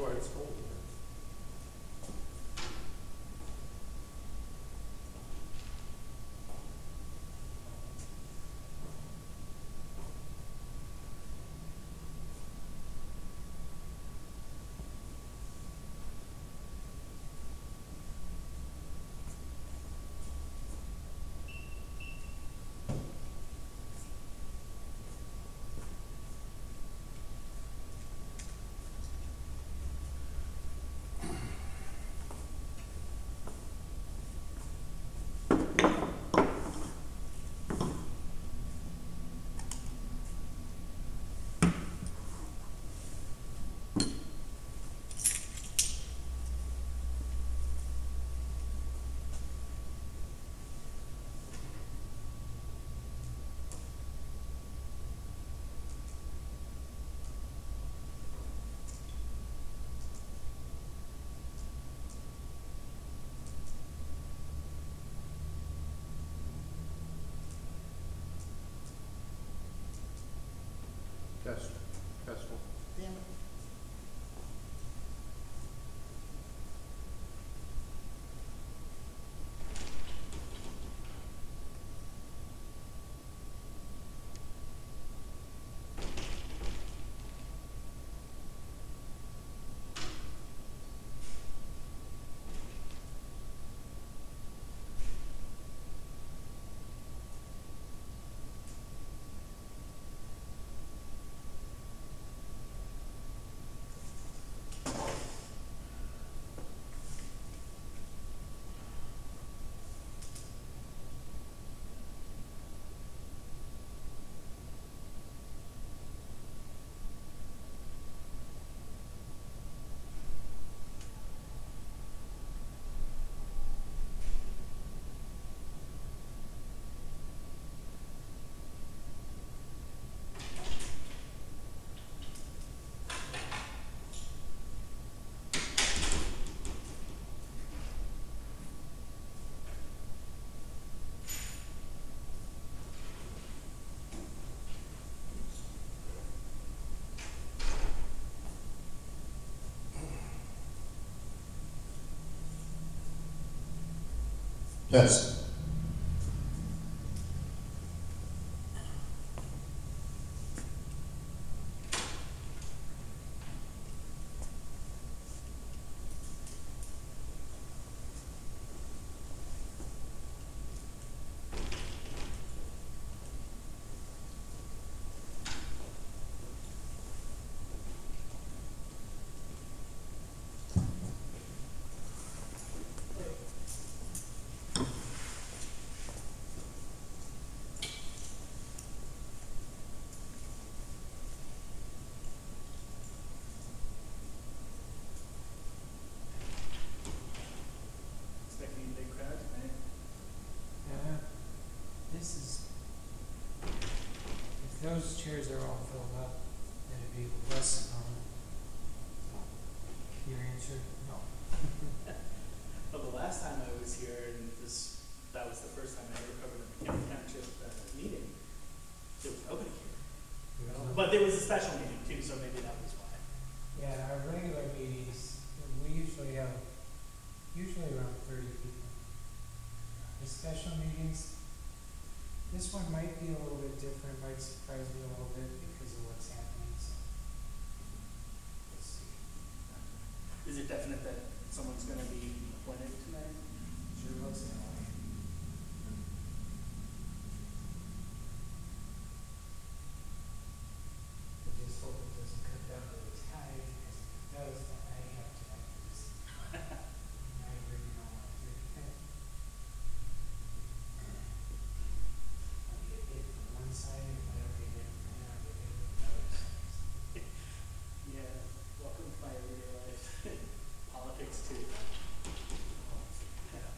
before it's cold. Test, test one. Damn it. Yes. Expecting a big crowd tonight? This is, if those chairs are all filled up, then it'd be less, your answer, no. Well, the last time I was here, and that was the first time I ever covered a Mchenry Township meeting, there was nobody here. But there was a special meeting too, so maybe that was why. Yeah, our regular meetings, we usually have, around 30 people. The special meetings, this one might be a little bit different, might surprise me a little bit because of what's happening, so. Let's see. Is it definite that someone's gonna be appointed tonight? Sure looks that way. I just hope it doesn't cut down to the tide, because if it does, then I have to just, I really don't want to do that. I'll get hit from one side, if I don't get hit from the other, I'll get hit from the other side. Yeah, welcome to my everyday life. Politics too. Yeah.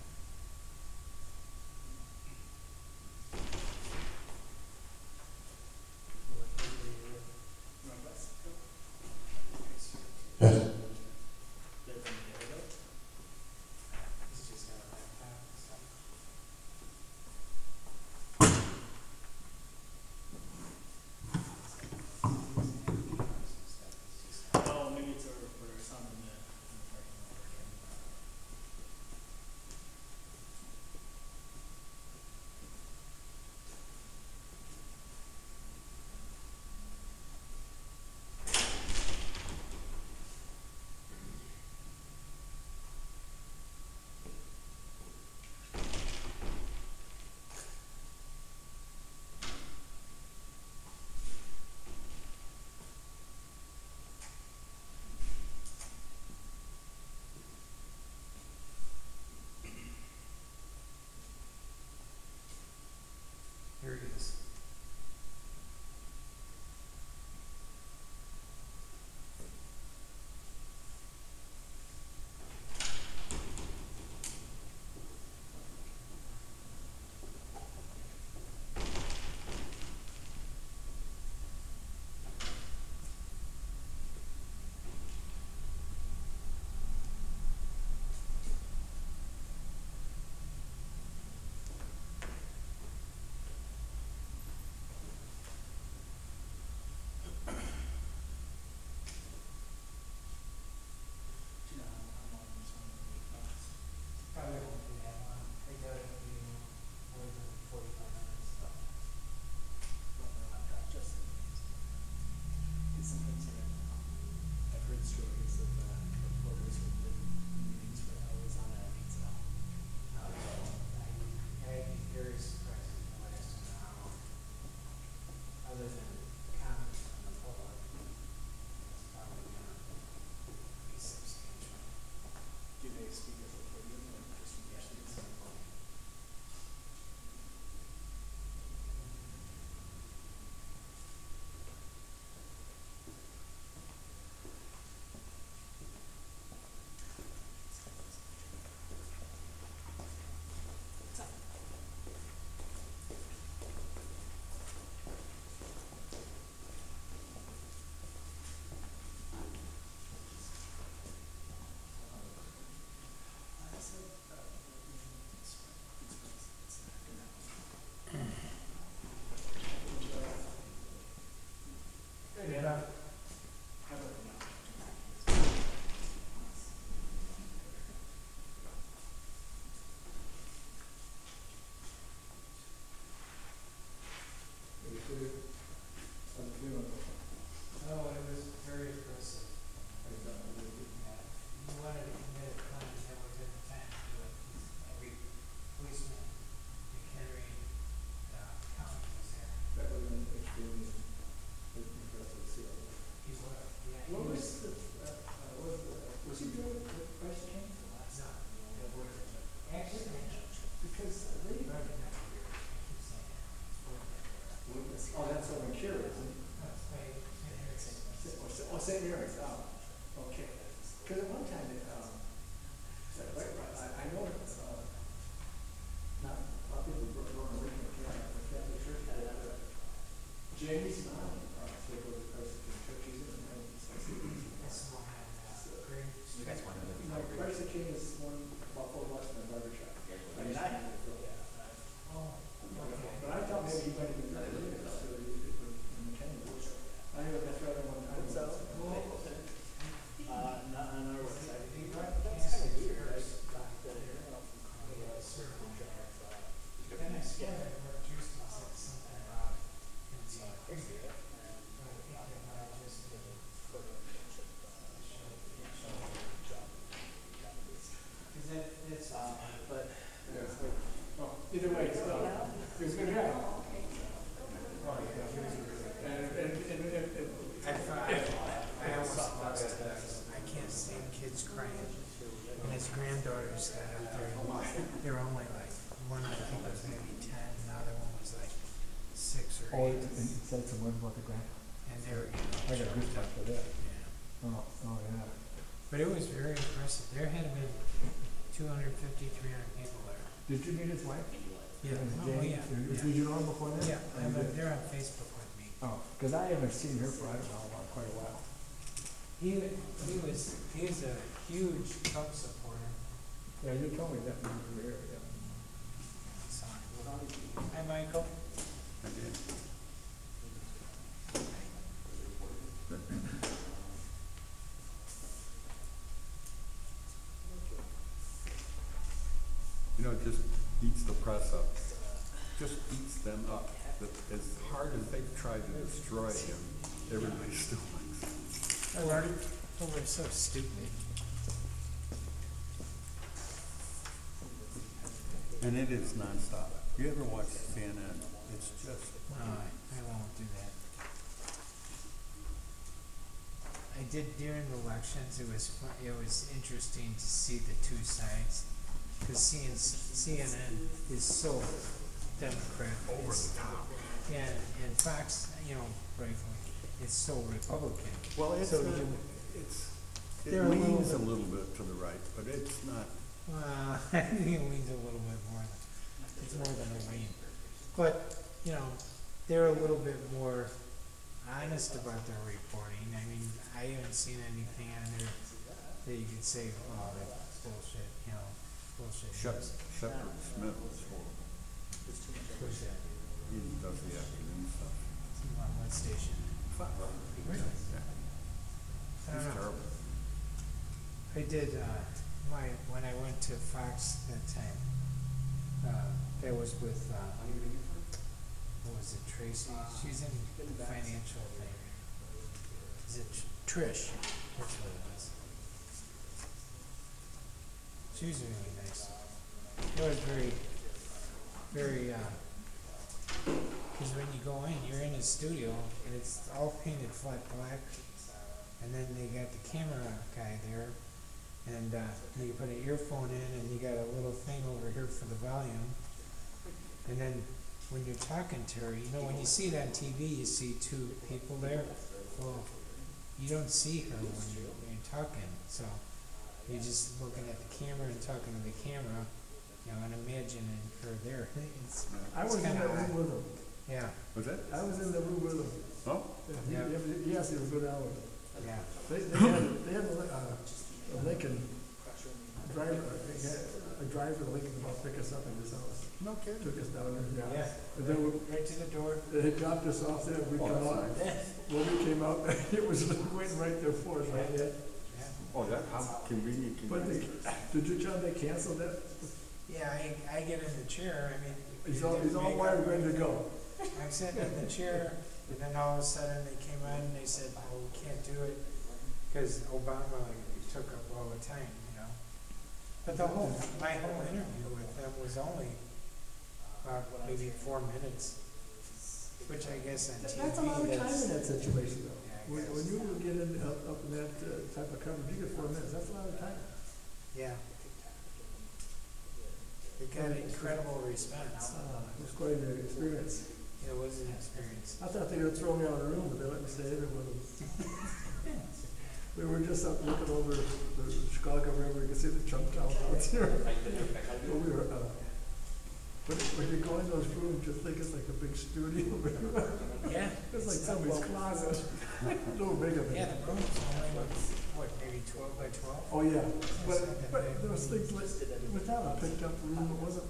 same area, okay. Cause at one time, I know, not, a lot of people were going away from the Catholic Church, Jamie's mom, so it was Christ the King Church, she's in the 1960s. That's the one on, Green You guys want to You know, Christ the King is one about 4 blocks from the barber shop. I mean, I have it, Oh, okay. But I thought maybe you might have been really good, so it was in Mchenry. I know that's right on one time. So, Well, not on our website. they got That's kind of canceled weird, right? first, That they're not from Congress or then I swear that Mark Houston said something about him being crazy, but I think that might have just been Cause that's, But, Well, either way, so, it was a good guy. I almost lost it. I can't stand kids crying. And his granddaughters got up there, they were only like, one I think was maybe 10, the other one was like 6 or 8. Oh, and you said some words about the grant? And they were, I got goosebumps for that. yeah. Oh, yeah. But it was very impressive. There had been 250, 300 people there. Did you meet his wife? Yeah. Oh, Yeah. Did you know her before that? Yeah, they're on Facebook with me. Oh, cause I haven't seen her for, I don't know, quite a while. He was a huge Trump supporter. Yeah, you told me that when you were here, yeah. So, hi, Michael. I did. You know, it just beats the press up. Just beats them up. That as hard as they've tried to destroy him, everybody still likes him. Oh, Marty? Oh, we're so stupid. And it is nonstop. You ever watch CNN? It's just. No, I won't do that. I did during the elections. It was interesting to see the two sides, because CNN is so Democrat. Over the top. Yeah, and Fox, rightfully, it's so Republican. Well, it's So not, you- it they're a little leans a bit- little bit to the right, but it's not. Well, I think it leans a little bit more. It's more than a lean. But, they're a little bit more honest about their reporting. I mean, I haven't seen anything on there that you could say, oh, that's bullshit, bullshit. Shepard Smith was horrible. Who's that? He does the afternoon stuff. On what station? Really? Yeah, I don't he's know. terrible. I did, when I went to Fox that time, that was with, what was it, Tracy? She's in the financial thing. Is it Trish? That's what it was. She was really nice. It was very, because when you go in, you're in a studio, and it's all painted flat black, and then they got the camera guy there, and you put an earphone in, and you got a little thing over here for the volume, and then when you're talking to her, when you see it on TV, you see two people there. Well, you don't see her when you're talking, so you're just looking at the camera and talking to the camera, and imagining her there. I was in kinda that room odd. with him. Yeah, Was that? I was in the room with him. Oh, Yeah. He asked me to go down with him. yeah. They had a Lincoln driver, a driver Lincoln about pick us up in his house. no kidding. Took us down there, yeah. Yeah, And then right to the door. they dropped us off there, we Oh, come that's out, nice. when we came out, it was waiting right there for us, right there. Yeah, Oh, that, how convenient can But that be? did you tell them they canceled that? yeah. I get in the chair. I mean, He's all wired, ready to go. I'm sitting in the chair, and then all of a sudden they came on and they said, "Oh, we can't do it because Obama took up all the time." But my whole interview with them was only maybe 4 minutes, which I guess on TV That's a lot of time in that situation, though. Yeah, I When guess. you get up in that type of coverage, you get 4 minutes, that's a lot of time. Yeah. It got incredible response. It was quite an experience. It was an experience. I thought they were gonna throw me out of the room, but they let me stay in there with them. We were just up looking over the Chicago River, you can see the chunk town out there. But we were, when you go in those rooms, you think it's like a big studio. Yeah. It's like somebody's closet. No bigger than Yeah, that. the room's only what, maybe 12 by 12? Oh, yeah, but there was things like, it was not a picked up room, it wasn't,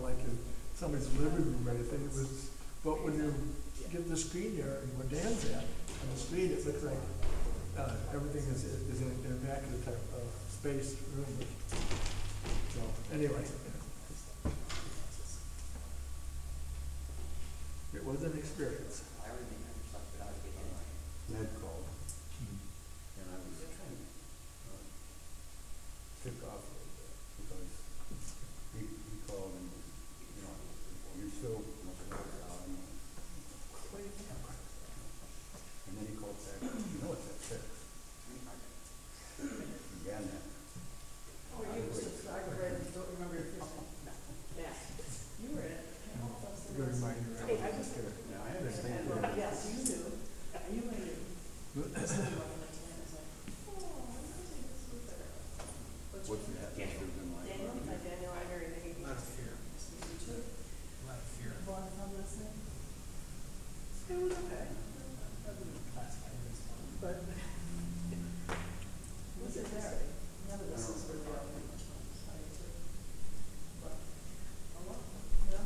like in somebody's living room or anything, it was, but when you get the screen there, and where Dan's at, on the screen, it looks like, everything is in an immaculate type of space room. So, anyway. It was an experience. Ned called, and I was kind of tipped off a little bit, because he called and, you know, you're so much better out. And then he called back, you know it's at 6. Yeah, Ned. Oh, you were subscriber, I don't remember your first name. Yeah, you were in it. Good reminder. Hey, I just, Yeah, I understand. yes, you do. You were in it. What's the atmosphere been like? Daniel, hi Daniel, I heard it. A lot of fear. A lot of fear. A lot of fun listening. It was okay. But, was it there? None of this is really out there. But, a lot, yeah.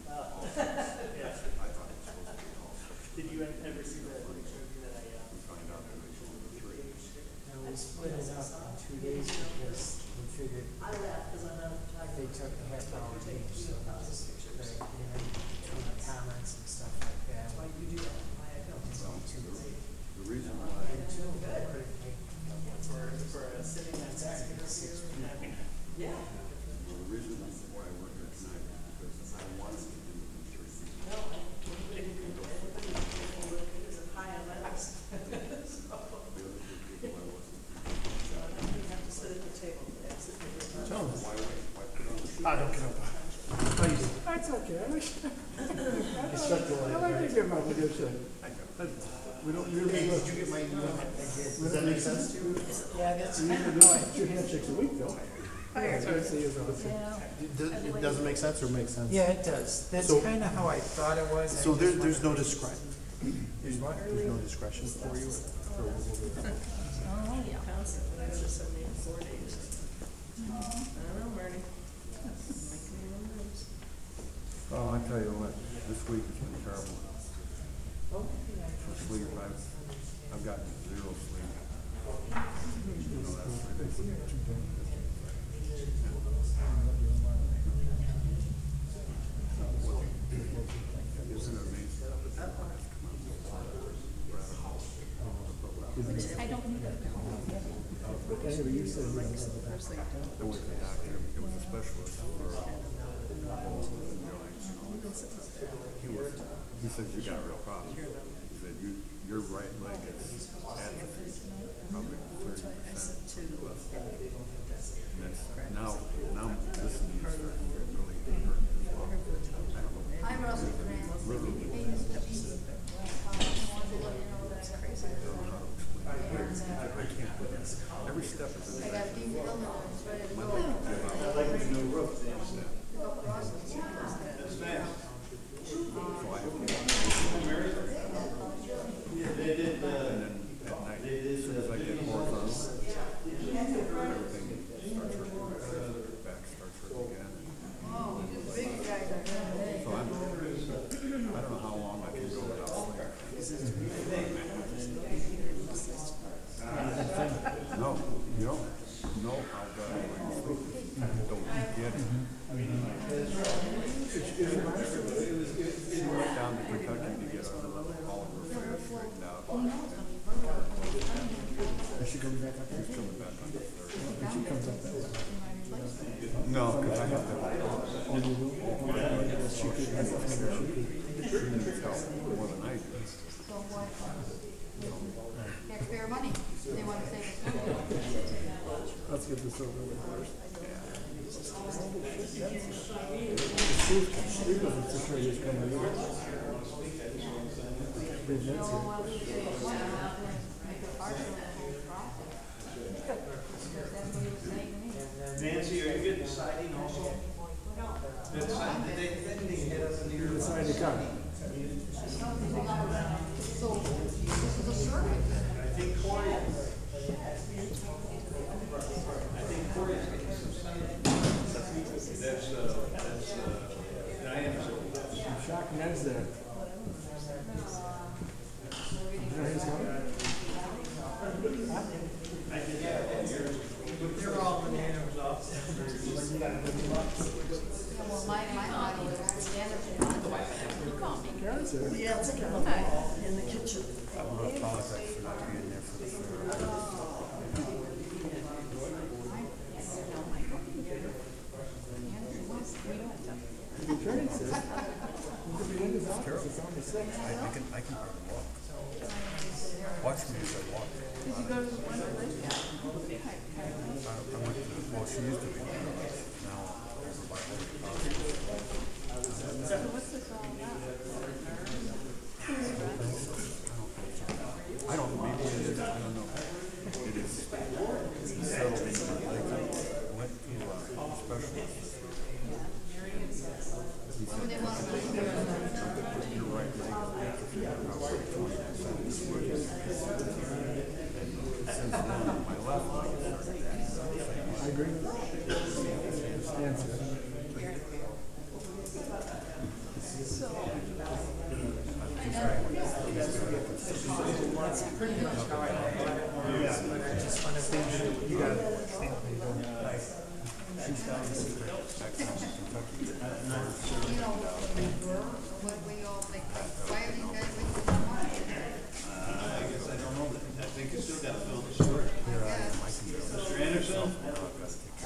Yeah. I thought it was supposed to be all. Did you ever see the picture that I, We find out that it's only 3. And we split it up in 2 days because we figured I laughed because I'm not a photographer. they took a half hour each, so between the comments and stuff like that. Why you do that on my account? Well, the reason why, for a sitting that's asking review? Yeah. the reason why we're here tonight is because I wanted to do the 3 meetings. No, everybody is high on my list. The other 2 people I wasn't. So I think we have to sit at the table. Tell them. Why put on the I don't care about it. That's okay. I like to give up a good thing. We don't really. Did you get my email? Does that make sense to you? Yeah, that's We kind need of to how I do 2 handshakes a week though. It doesn't make sense or makes sense? Yeah, it does. That's So- kind of how I thought it was. I So just there's no wanted- discretion, There's what? there's no discretion for you? Oh, yeah. Constantly, I just said maybe 4 days. I don't know, Marty. Oh, I tell you what, this week has been terrible. Oh, For sleep, I've gotten 0 sleep. You know, that's 3 days. Isn't it amazing? I don't need it. Anyway, you said you don't have It was the doctor, it was a specialist for he says you got a real problem. He said your right leg is atrophied, probably 30% left. And that's, now this knee is starting to get really hurt as well. I'm Russell Literally. That's crazy. I can't put it. Every step is I a got deep illness, ready to my go. leg can give out. So I have to and then at night, as soon as I get horizontal, everything starts hurting, back starts hurting again. Oh, big guys are good. So I don't know how long I can go without sleep. No, you don't know how bad when you sleep. Don't get it. She went down to Kentucky to get all of her affairs straightened out. Is she coming back up there? She's coming back on the 3rd. If she comes up that way. No, because I have to. Oh, you will? She could, I think she could. She needs help more than I do. So what? Taxpayer money. They want to save us money. Let's get this over with first. Steve doesn't take care of this kind of. So, we say one. got it. So, this is a circuit. I think Corey is. I'm shocked Ned's there. Is that his number? They're all bananas off. Well, my body is standard. Karen's there. Yeah, it's in the kitchen. I want to apologize for not being there for the fair. Karen's there. You could be in his office, it's on the 6th. I can hardly walk. Watch me as I walk. Did you go to the one place? I went to, well, she used to be, now over by So what's this all about? I don't know, maybe it is, I don't know. It is settled in my leg. I went to a specialist. He said, your right leg is atrophied about 20%. Since then, my left leg is starting to do something. I agree with that. Stan's there. That's pretty much how I I just want to think you got it. Nice. You know, what we all think, why are these guys making so much? I guess I don't know that. I think you still gotta fill the short. Mr. Anderson?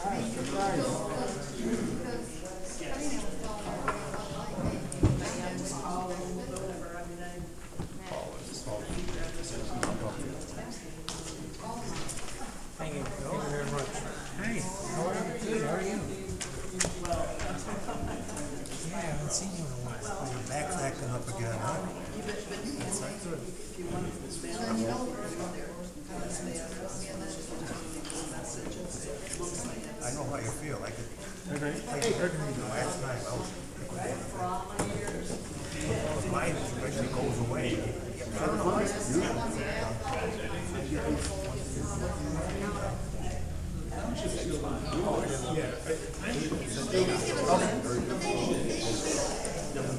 Thank you. Thank you very much. Hi. How are you? Good. How are you? Yeah, I haven't seen you in a while. Your back's acting up again, huh? I know how you feel. I heard you last night. Mine eventually goes away.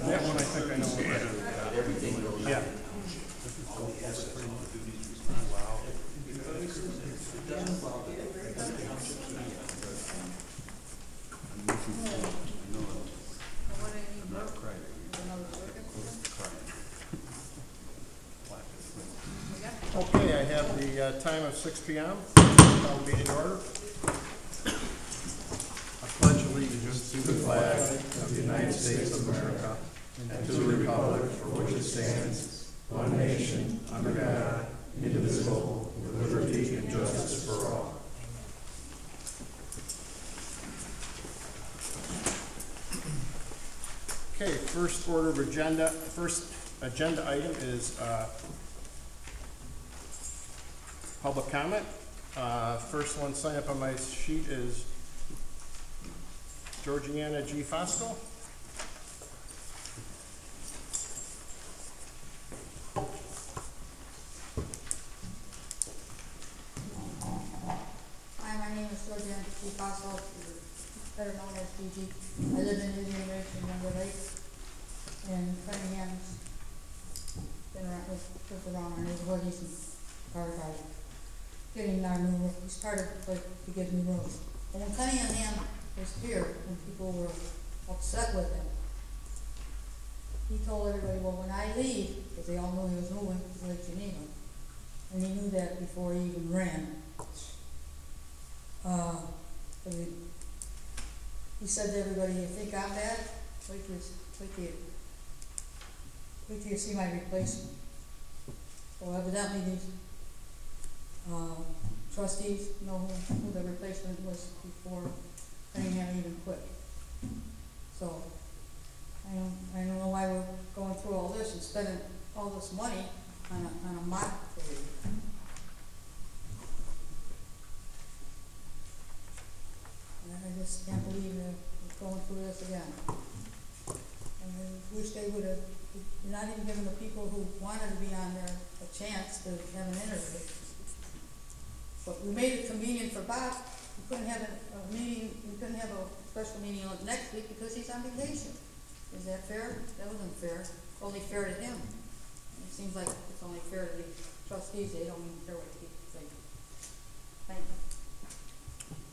That one I think I know. Yeah. I'm not crying. Okay, I have the time of 6 p.m. Call the meeting to order. I pledge allegiance to the flag of the United States of America and to the republic for which it stands, one nation, under God, indivisible, with liberty and justice for all. Okay, first agenda item is public comment. First one signed up on my sheet is Georgiana G. Fosco. Hi, my name is Georgiana G. Fossil, better known as Gigi. I live in Indian Ridge in Number Lake, and Cunningham's been around, lived around our neighborhood. He's part of our getting our new, we started like to get new roads. And when Cunningham was here, and people were upset with him, he told everybody, well, when I leave, because they all knew he was moving to Lake Geneva, and he knew that before he even ran. But he said to everybody, you think I'm bad? Wait till you see my replacement. So evidently these trustees know who the replacement was before Cunningham even quit. So I don't know why we're going through all this and spending all this money on a mock grade. I just can't believe we're going through this again. And I wish they would have not even giving the people who wanted to be on there a chance to have an interview. But we made it convenient for Bob. We couldn't have a meeting, we couldn't have a special meeting on next week because he's on vacation. Is that fair? That wasn't fair. Only fair to him. It seems like it's only fair to the trustees. They don't even care what people think. Thank you.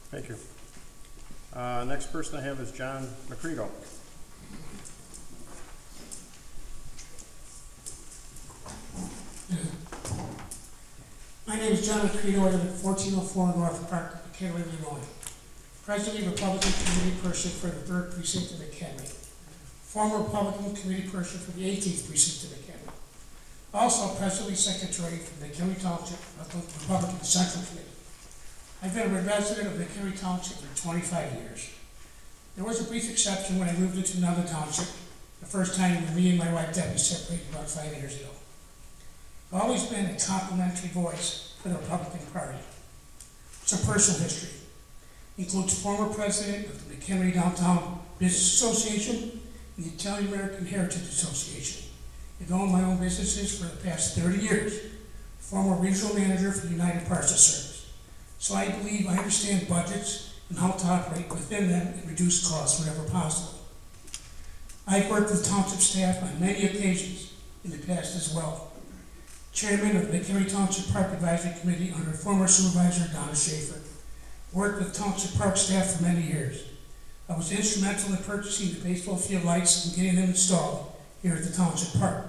Thank you. Next person I have is John Mchenry. My name is John Mchenry. I live at 1404 North Park, McHenry, Illinois. Presently Republican Committee Person for the 3rd Precinct of McHenry. Former Republican Committee Person for the 18th Precinct of McHenry. Also presently Secretary for the Mchenry Township Republican Central Committee. I've been a resident of McHenry Township for 25 years. There was a brief exception when I moved into another township, the first time when me and my wife Debbie separated about 5 years ago. I've always been a complimentary voice for the Republican Party. Some personal history includes former president of the Mchenry Downtown Business Association and the Italian American Heritage Association. I've owned my own businesses for the past 30 years. Former regional manager for the United Parcel Service. So I believe I understand budgets and how to operate within them and reduce costs whenever possible. I've worked with township staff on many occasions in the past as well. Chairman of the Mchenry Township Park Advisory Committee under former Supervisor Donna Schaefer. Worked with Township Park staff for many years. I was instrumental in purchasing the baseball field lights and getting them installed here at the Township Park.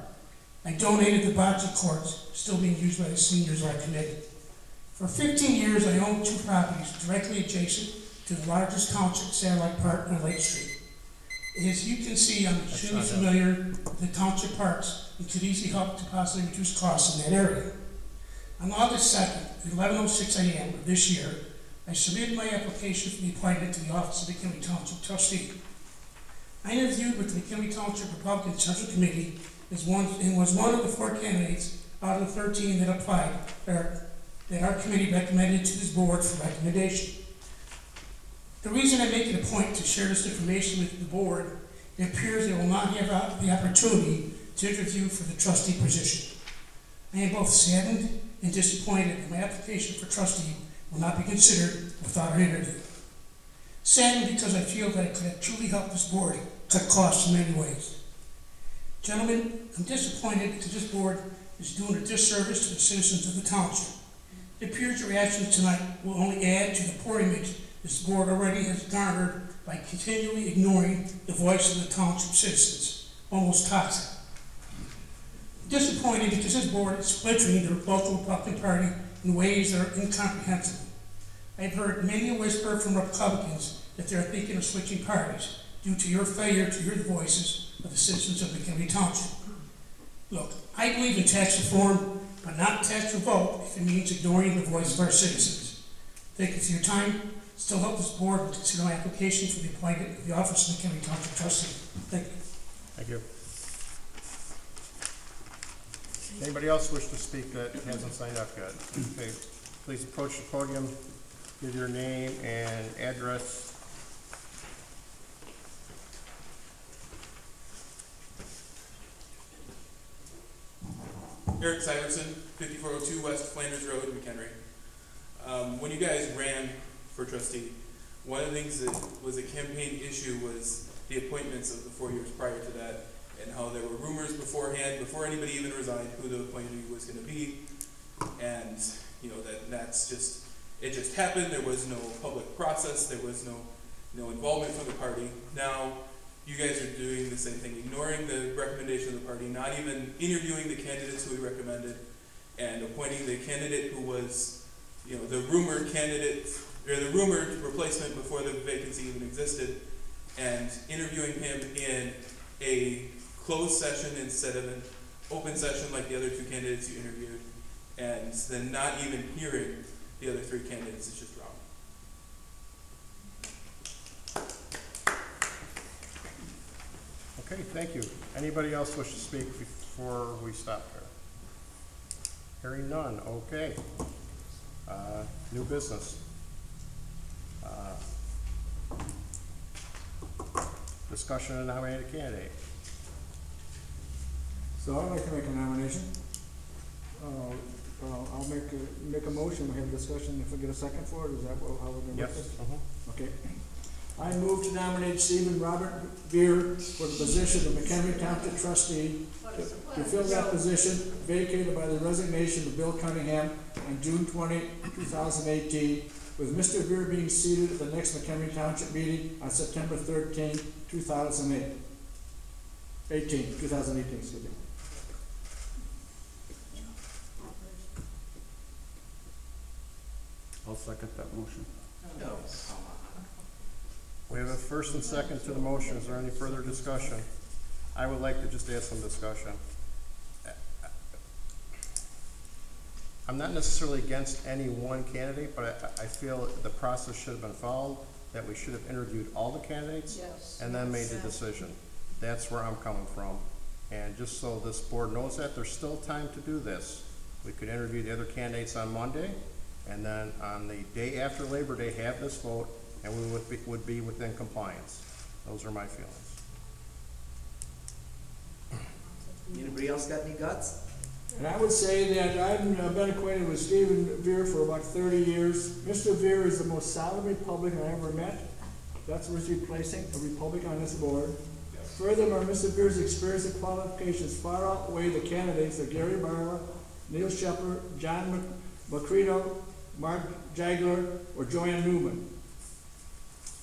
I donated the bocce courts, still being used by the seniors of our committee. For 15 years, I owned 2 properties directly adjacent to the largest township satellite park on Lake Street. As you can see, I'm extremely familiar with the township parks and could easily help to possibly reduce costs in that area. On August 2nd, at 11:06 a.m. of this year, I submitted my application for the appointment to the office of the McHenry Township Trustee. I interviewed with the McHenry Township Republican Central Committee and was one of the 4 candidates out of the 13 that applied that our committee recommended to this board for recommendation. The reason I make it a point to share this information with the board, it appears they will not have the opportunity to interview for the trustee position. I am both saddened and disappointed that my application for trustee will not be considered without an interview. Saddened because I feel that it could have truly helped this board cut costs in many ways. Gentlemen, I'm disappointed because this board is doing a disservice to the citizens of the township. It appears your actions tonight will only add to the poor image this board already has garnered by continually ignoring the voice of the township citizens, almost toxic. Disappointed because this board is splintering the local Republican Party in ways that are incomprehensible. I've heard many a whisper from Republicans that they're thinking of switching parties due to your failure to hear the voices of the citizens of McHenry Township. Look, I believe in tax reform, but not tax revolt if it means ignoring the voice of our citizens. Thank you for your time. Still help this board to consider my application for the appointment of the office of McHenry Township Trustee. Thank you. Thank you. Anybody else wish to speak that hasn't signed up yet? Okay, please approach the podium, give your name and address. Eric Syverson, 5402 West Flanders Road, McHenry. When you guys ran for trustee, one of the things that was a campaign issue was the appointments of the 4 years prior to that, and how there were rumors beforehand, before anybody even resigned, who the appointee was going to be, and it just happened. There was no public process. There was no involvement from the party. Now you guys are doing the same thing, ignoring the recommendation of the party, not even interviewing the candidates who we recommended, and appointing the candidate who was, the rumored candidate, or the rumored replacement before the vacancy even existed, and interviewing him in a closed session instead of an open session like the other 2 candidates you interviewed, and then not even hearing the other 3 candidates is just wrong. Okay, thank you. Anybody else wish to speak before we stop here? Hearing none, okay. New business. Discussion on nominated candidate. So I'd like to make a nomination. I'll make a motion, we have a discussion, if we get a second for it, is that how we're gonna work this? Okay. I move to nominate Stephen Robert Beer for the position of Mchenry Township trustee to fill that position vacated by the resignation of Bill Cunningham on June 20, 2018, with Mr. Beer being seated at the next Mchenry Township meeting on September 13, 2018, excuse me. I'll second that motion. No, come on. We have a first and second to the motion. Is there any further discussion? I would like to just add some discussion. I'm not necessarily against any one candidate, but I feel the process should have been followed, that we should have interviewed all the candidates and then made the decision. That's where I'm coming from. And just so this board knows that, there's still time to do this. We could interview the other candidates on Monday, and then on the day after Labor Day, have this vote, and we would be within compliance. Those are my feelings. Anybody else got any guts? And I would say that I've been acquainted with Stephen Veer for about 30 years. Mr. Veer is the most solid Republican I ever met. That's what's replacing a Republican on this board. Furthermore, Mr. Veer's experience and qualifications far outweigh the candidates of Gary Barra, Neil Shepard, John Macredo, Mark Jagler, or Joanne Newman,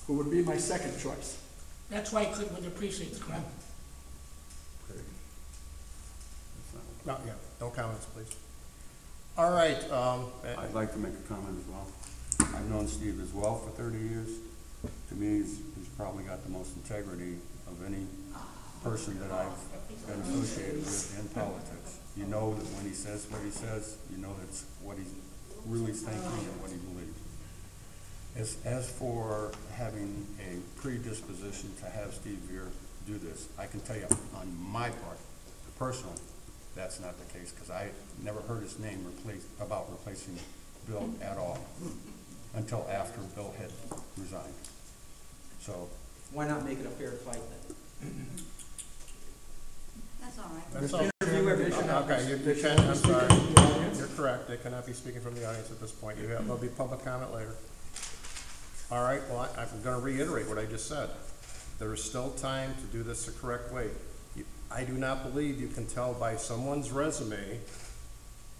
who would be my second choice. That's why I couldn't with the precincts, correct? No, yeah, no comments, please. All right, I'd like to make a comment as well. I've known Steve as well for 30 years. To me, he's probably got the most integrity of any person that I've been associated with in politics. You know that when he says what he says, you know that's what he's really thinking and what he believes. As for having a predisposition to have Steve Veer do this, I can tell you on my part, personally, that's not the case, because I never heard his name about replacing Bill at all until after Bill had resigned. So Why not make it a fair fight then? That's all right. that's all. Okay, you can, I'm sorry. You're correct. They cannot be speaking from the audience at this point. There'll be public comment later. All right, well, I'm gonna reiterate what I just said. There is still time to do this the correct way. I do not believe you can tell by someone's resume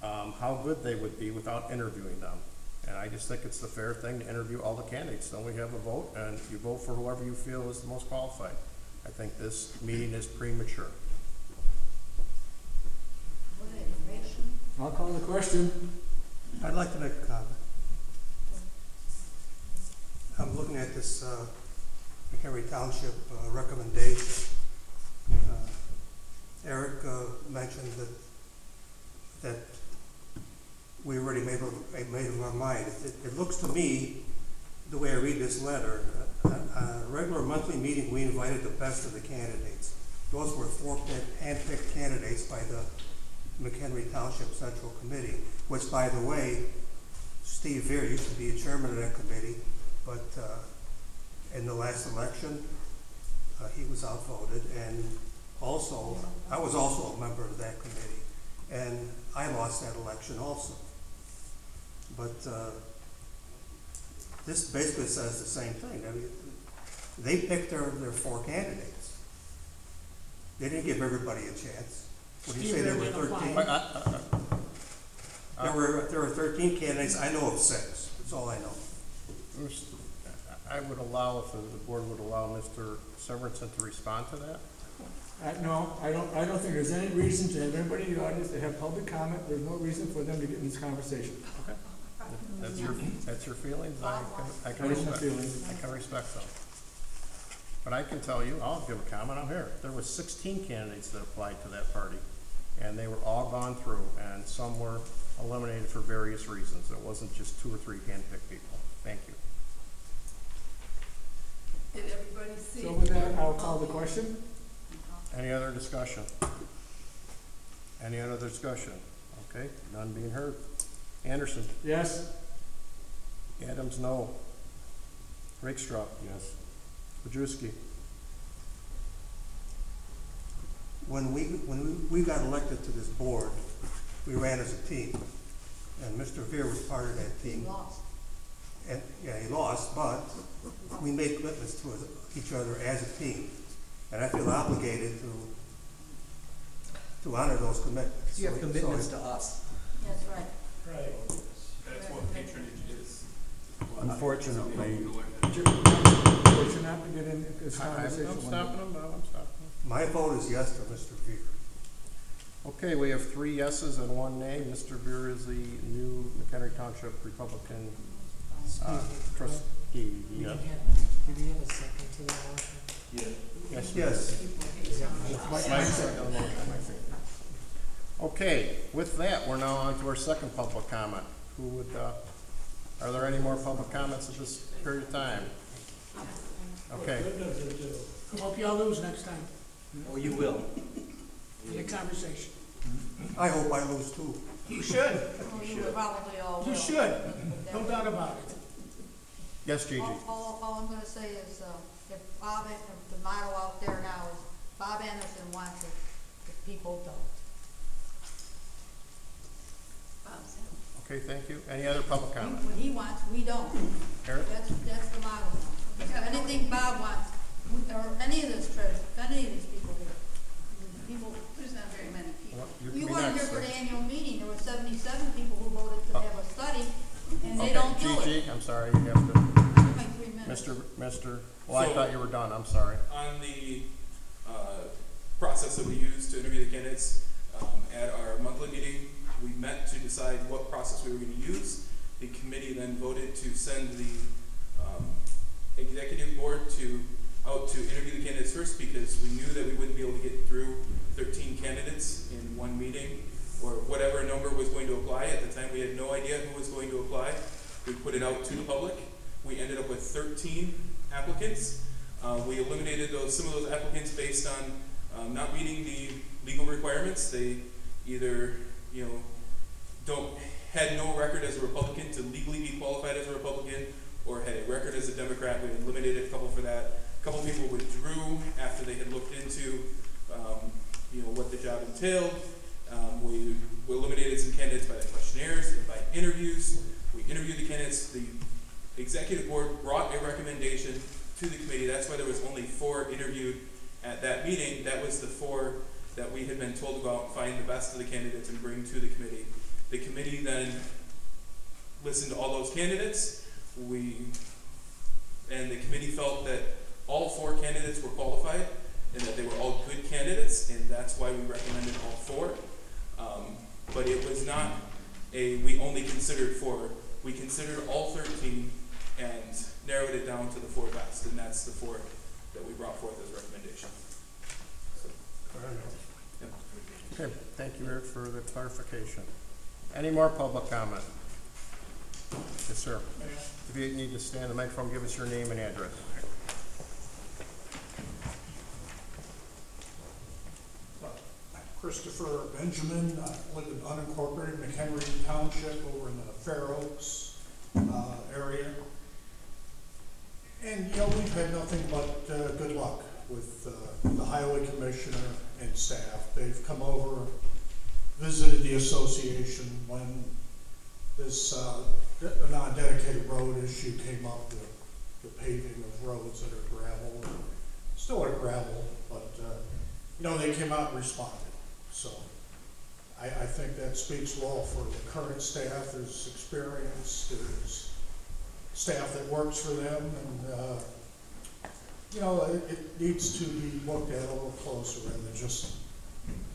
how good they would be without interviewing them. And I just think it's the fair thing to interview all the candidates. Then we have a vote, and you vote for whoever you feel is the most qualified. I think this meeting is premature. I'll call the question. I'd like to make a comment. I'm looking at this Mchenry Township recommendation. Eric mentioned that we already made up our mind. It looks to me, the way I read this letter, a regular monthly meeting, we invited the best of the candidates. Those were 4 hand-picked candidates by the Mchenry Township Central Committee, which, by the way, Steve Veer used to be a chairman of that committee, but in the last election, he was outvoted, and also, I was also a member of that committee, and I lost that election also. But this basically says the same thing. I mean, they picked their 4 candidates. They didn't give everybody a chance. What do you say, there were 13? There were 13 candidates. I know of 6. That's all I know. I would allow, if the board would allow Mr. Severinsen to respond to that. No, I don't think there's any reason to have anybody in the audience to have public comment. There's no reason for them to get in this conversation. Okay. That's your feelings. I can respect them. But I can tell you, I'll give a comment. I'm here. There were 16 candidates that applied to that party, and they were all gone through, and some were eliminated for various reasons. It wasn't just 2 or 3 hand-picked people. Thank you. Did everybody see? So with that, I'll call the question. Any other discussion? Any other discussion? Okay, none being heard. Anderson? Yes. Adams, no. Rakestraw? Yes. Wojcicki? when we got elected to this board, we ran as a team, and Mr. Veer was part of that team. He lost. And, yeah, he lost, but we made commitments to each other as a team. And I feel obligated to honor those commitments. You have So- commitments so- to us. That's right. Right. That's what patronage is. Unfortunately, But you're not to get in this I'm conversation. stopping him, Bob, I'm stopping him. My vote is yes to Mr. Veer. Okay, we have 3 yeses and 1 nay. Mr. Beer is the new Mchenry Township Republican trustee. Did Yes. Did he have a second to that motion? Yes. Yes. Okay, with that, we're now on to our second public comment. Who would, are there any more public comments at this period of time? Okay, I hope y'all lose next time Oh, you will. in the conversation. I hope I lose too. You should. Oh, you probably all will. You should. No doubt about it. yes, Gigi. All I'm gonna say is, if the motto out there now is, Bob Anderson wants it, if people don't. Okay, thank you. Any other public comment? What he wants, we don't. Eric? That's the motto now. If anything Bob wants, or any of this treasure, any of these people here, people, There's not very many people. Well, you can you be weren't here next, for the sir. annual meeting, there were 77 people who voted to have a study, and they Okay, don't do it. Gigi, I'm sorry, you have to, My 3 minutes. well, I So- thought you were done, I'm sorry. On the process that we use to interview the candidates, at our monthly meeting, we met to decide what process we were going to use. The committee then voted to send the executive board out to interview the candidates first, because we knew that we wouldn't be able to get through 13 candidates in one meeting, or whatever number was going to apply. At the time, we had no idea who was going to apply. We put it out to the public. We ended up with 13 applicants. We eliminated some of those applicants based on not meeting the legal requirements. They either, had no record as a Republican to legally be qualified as a Republican, or had a record as a Democrat. We eliminated a couple for that. A couple people withdrew after they had looked into, what the job entailed. We eliminated some candidates by the questionnaires and by interviews. We interviewed the candidates. The executive board brought a recommendation to the committee. That's why there was only 4 interviewed at that meeting. That was the 4 that we had been told to go out and find the best of the candidates and bring to the committee. The committee then listened to all those candidates. And the committee felt that all 4 candidates were qualified and that they were all good candidates, and that's why we recommended all 4. But it was not we only considered 4. We considered all 13 and narrowed it down to the 4 best, and that's the 4 that we brought forth as recommendations. Okay, thank you, Eric, for the clarification. Any more public comment? Yes, sir. If you need to stand the microphone, give us your name and address. Christopher Benjamin, I live in unincorporated Mchenry Township over in the Fair Oaks area. And, we've had nothing but good luck with the highway commissioner and staff. They've come over, visited the association when this non-dedicated road issue came up, the paving of roads that are gravel, still are gravel, but, they came out and responded. So I think that speaks well for the current staff. There's experience, there's staff that works for them, and it needs to be looked at a little closer rather than just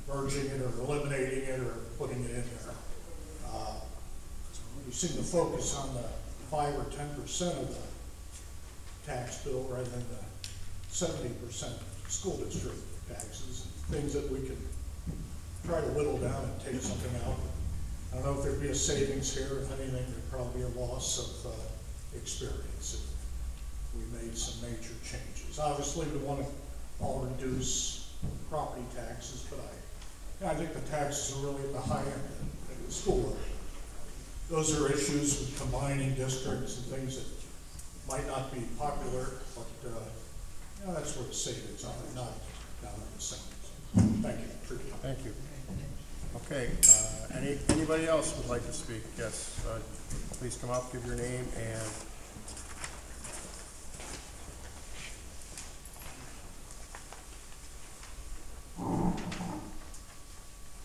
merging it or eliminating it or putting it in there. You seem to focus on the 5 or 10% of the tax bill rather than the 70% school district taxes, and things that we can try to whittle down and take something out. I don't know if there'd be a savings here. If anything, there'd probably be a loss of experience if we made some major changes. Obviously, we want to all reduce property taxes, but I think the taxes are really at the high end of the school level. Those are issues with combining districts and things that might not be popular, but that's where the savings are, not down in the center. Thank you for your time. Thank you. Okay, anybody else would like to speak? Yes, please come up, give your name and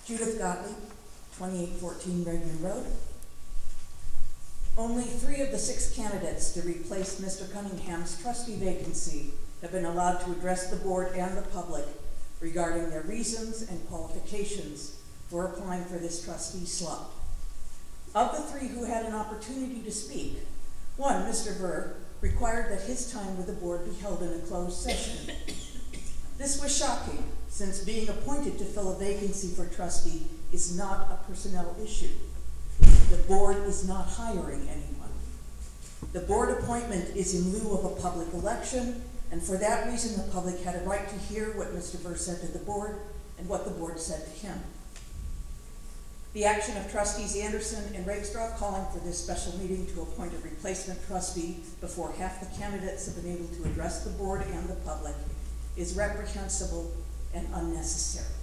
Judith Gottlieb, 2814 Redmond Road. Only 3 of the 6 candidates to replace Mr. Cunningham's trustee vacancy have been allowed to address the board and the public regarding their reasons and qualifications for applying for this trustee slot. Of the 3 who had an opportunity to speak, one, Mr. Burr, required that his time with the board be held in a closed session. This was shocking, since being appointed to fill a vacancy for trustee is not a personnel issue. The board is not hiring anyone. The board appointment is in lieu of a public election, and for that reason the public had a right to hear what Mr. Burr said to the board and what the board said to him. The action of trustees Anderson and Rakestraw calling for this special meeting to appoint a replacement trustee before half the candidates have been able to address the board and the public is reprehensible and unnecessary.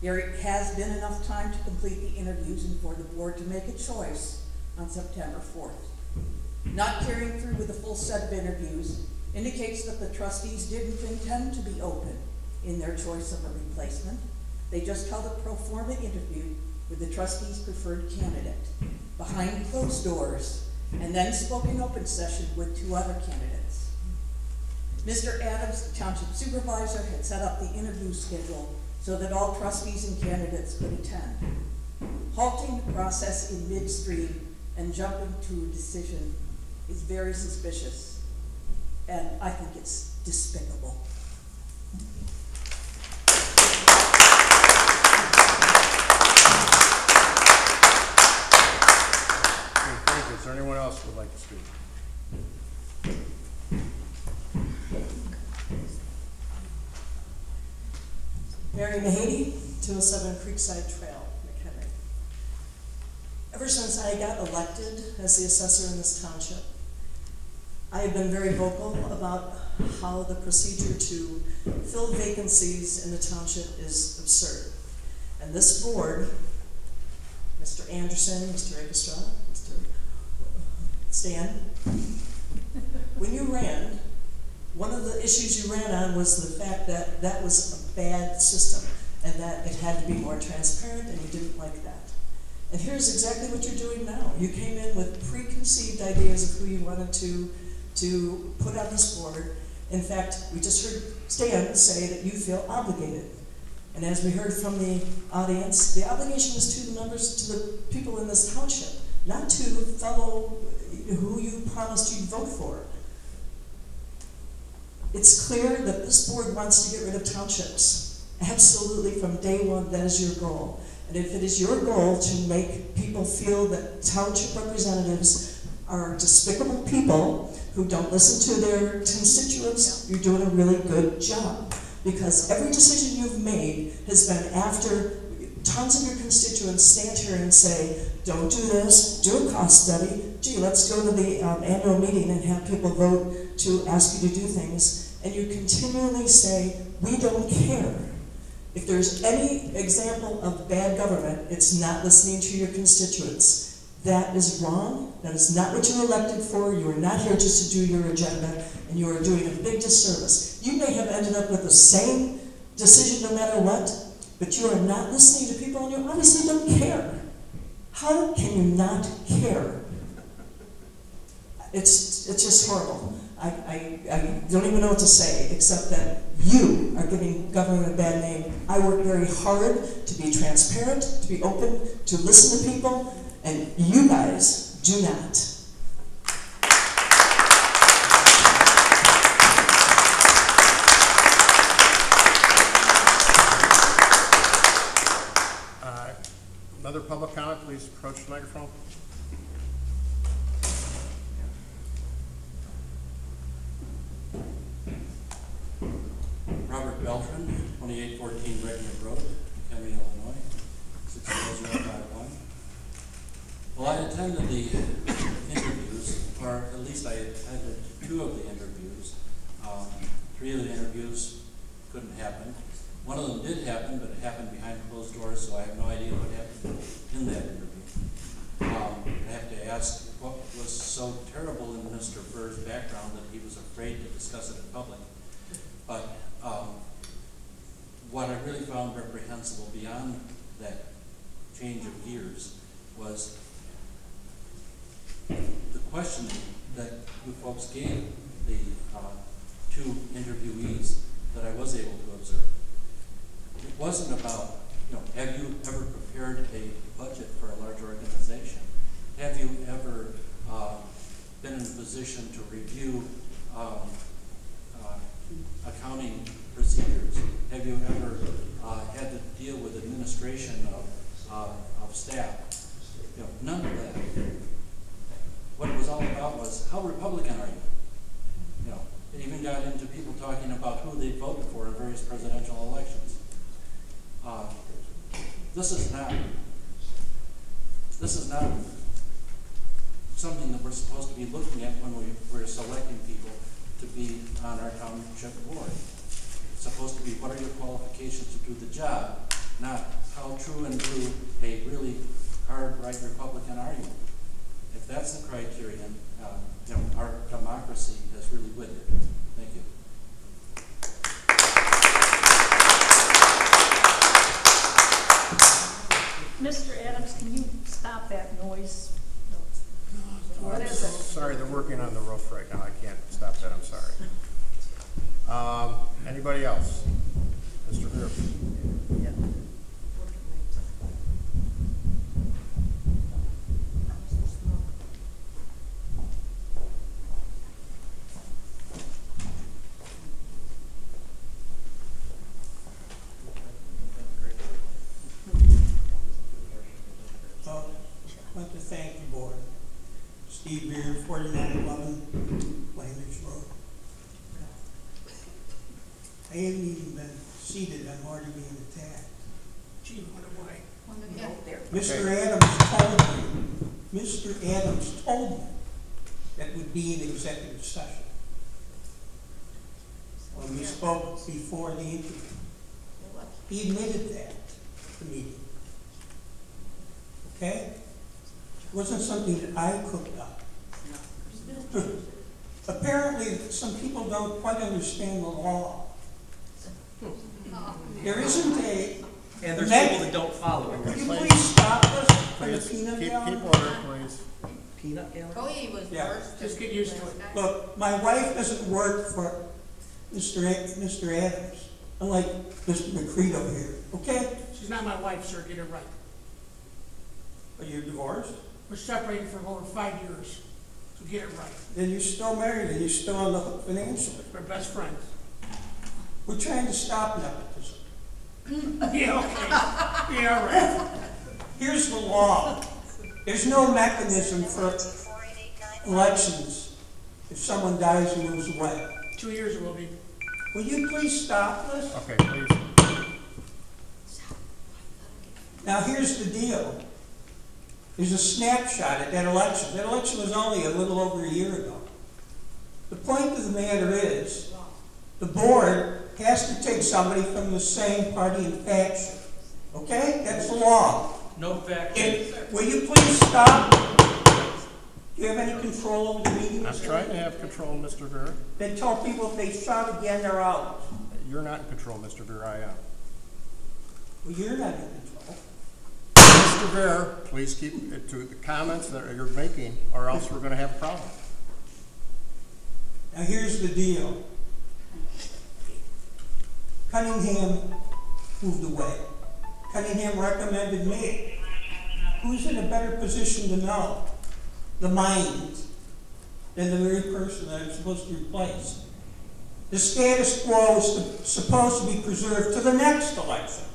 There has been enough time to complete the interviews and for the board to make a choice on September 4th. Not carrying through with a full set of interviews indicates that the trustees didn't intend to be open in their choice of a replacement. They just held a pro forma interview with the trustees' preferred candidate behind closed doors and then spoke in open session with 2 other candidates. Mr. Adams, the township supervisor, had set up the interview schedule so that all trustees and candidates could attend. Halting the process in midstream and jumping to a decision is very suspicious, and I think it's despicable. okay, thank you. Is there anyone else who would like to speak? Mary Mahady, 207 Creekside Trail, Mchenry. Ever since I got elected as the assessor in this township, I have been very vocal about how the procedure to fill vacancies in the township is absurd. And this board, Mr. Anderson, Mr. Egestra, Mr. Stan, when you ran, one of the issues you ran on was the fact that that was a bad system and that it had to be more transparent, and you didn't like that. And here's exactly what you're doing now. You came in with preconceived ideas of who you wanted to put on this board. In fact, we just heard Stan say that you feel obligated. And as we heard from the audience, the obligation is to the members, to the people in this township, not to fellow who you promised you'd vote for. It's clear that this board wants to get rid of townships. Absolutely, from day one, that is your goal. And if it is your goal to make people feel that township representatives are despicable people who don't listen to their constituents, you're doing a really good job. Because every decision you've made has been after tons of your constituents stand here and say, don't do this, do a cost study, gee, let's go to the annual meeting and have people vote to ask you to do things. And you continually say, we don't care. If there's any example of bad government, it's not listening to your constituents. That is wrong. That is not what you're elected for. You are not here just to do your agenda, and you are doing a big disservice. You may have ended up with the same decision no matter what, but you are not listening to people, and you obviously don't care. How can you not care? It's just horrible. I don't even know what to say, except that you are giving government a bad name. I work very hard to be transparent, to be open, to listen to people, and you guys do not. Another public comment, please approach the microphone. Robert Beltran, 2814 Redmond Road, Mchenry, Illinois, 60051. Well, I attended the interviews, or at least I attended 2 of the interviews. 3 of the interviews couldn't happen. One of them did happen, but it happened behind closed doors, so I have no idea what happened in that interview. I have to ask what was so terrible in Mr. Burr's background that he was afraid to discuss it in public. But what I really found reprehensible beyond that change of gears was the questioning that you folks gave the two interviewees that I was able to observe. It wasn't about, have you ever prepared a budget for a large organization? Have you ever been in a position to review accounting procedures? Have you ever had to deal with administration of staff? None of that. What it was all about was, how Republican are you? It even got into people talking about who they voted for in various presidential elections. This is not something that we're supposed to be looking at when we're selecting people to be on our township board. It's supposed to be, what are your qualifications to do the job, not how true and true a really hard right Republican are you. If that's the criterion, our democracy has really withered. Thank you. Mr. Adams, can you stop that noise? What is it? Sorry, they're working on the roof right now. I can't stop that. I'm sorry. Anybody else? Mr. Griff. Yeah. I want to thank the board. Steve Beard, 4911 Landers Road. I haven't even been seated, I'm already being attacked. Gee, what away. Mr. Adams told me that would be an executive session when we spoke before the interview. He admitted that to the meeting. Okay? It wasn't something that I cooked up. Apparently, some people don't quite understand the law. There isn't a... And there's people that don't follow it. Could you please stop us from the peanut gallery? Keep order, please. Peanut gallery? Oh, he was Yeah. worse. Just get used to it. Look, my wife doesn't work for Mr. Adams, unlike Mr. McCredo here, okay? She's not my wife, sir, get it right. Are you divorced? We're separated for over 5 years, so get it right. Then you're still married and you're still on the hook financially. We're best friends. We're trying to stop nepotism. Yeah, okay. Yeah, right. Here's the law. There's no mechanism for elections if someone dies and moves away. 2 years it will be. Will you please stop this? Okay, please. Now here's the deal. There's a snapshot at that election. That election was only a little over a year ago. The point of the matter is, the board has to take somebody from the same party and faction. Okay? That's the law. No faction. Will you please stop? Do you have any control over the meeting? I'm trying to have control, Mr. Vera. Then tell people if they shout again, they're out. You're not in control, Mr. Vera. I am. Well, you're not in control. Mr. Vera, please keep it to the comments that you're making, or else we're going to have a problem. Now here's the deal. Cunningham moved away. Cunningham recommended me. Who's in a better position to know the mind than the very person that I'm supposed to replace? The status quo is supposed to be preserved to the next election.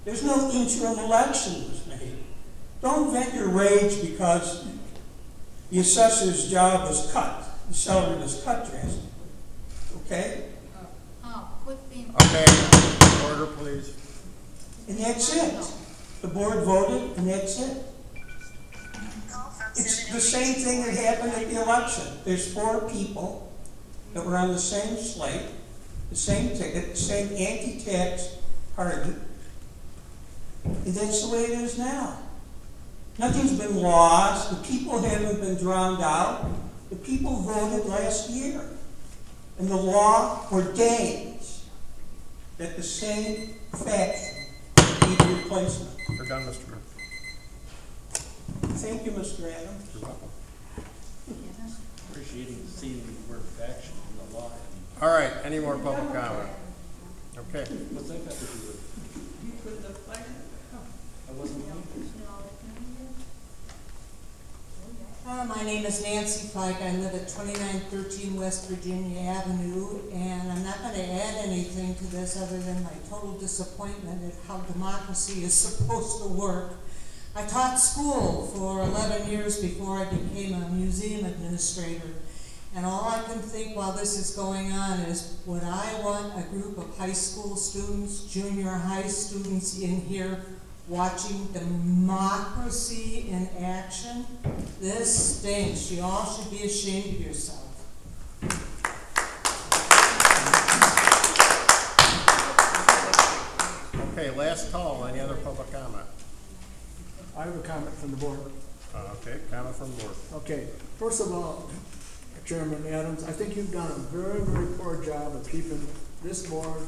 There's no interim election, Ms. Mahey. Don't vent your rage because the assessor's job was cut. The salary was cut drastically. Okay? Quit being... Okay, order, please. And that's it. The board voted, and that's it. It's the same thing that happened at the election. There's 4 people that were on the same slate, the same ticket, the same anti-tax Pardon? And that's the way it is now. Nothing's been lost. The people haven't been drowned out. The people voted last year. And the law ordains that the same faction need replacement. You're done, Mr. Green. Thank you, Mr. Adams. You're welcome. Appreciating seeing the word faction in the law. All right, any more public comment? Okay. What's that got to do with? I wasn't here. My name is Nancy Pike. I live at 2913 West Virginia Avenue, and I'm not going to add anything to this other than my total disappointment at how democracy is supposed to work. I taught school for 11 years before I became a museum administrator, and all I can think while this is going on is, would I want a group of high school students, junior high students in here watching democracy in action? This stinks. You all should be ashamed of yourself. Okay, last call. Any other public comment? I have a comment from the board. Okay, comment from the board. Okay, first of all, Chairman Adams, I think you've done a very, very poor job of keeping this board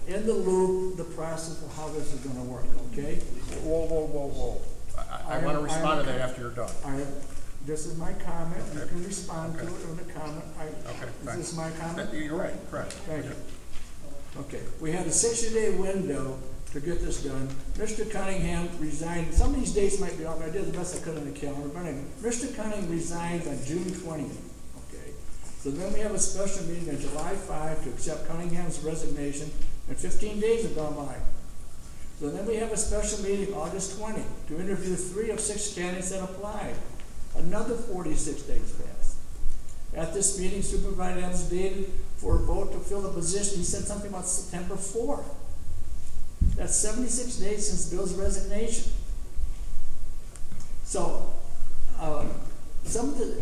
in the loop, the process of how this is gonna work, okay? Whoa, whoa, whoa, whoa. I want to respond to that after you're done. This is my comment, you Okay. can respond to it in the comment. Okay, Is fine. this my comment? You're right, correct. Thank you. Okay, we had a 60-day window to get this done. Mr. Cunningham resigned, some of these dates might be off, I did the best I could on the calendar, but anyway, Mr. Cunningham resigned on June 20th, okay? So then we have a special meeting on July 5 to accept Cunningham's resignation, and 15 days have gone by. So then we have a special meeting August 20 to interview 3 of 6 candidates that applied. Another 46 days passed. At this meeting, Supervisor Adams dated for a vote to fill the position. He said something about September 4th. That's 76 days since Bill's resignation. So, some of the,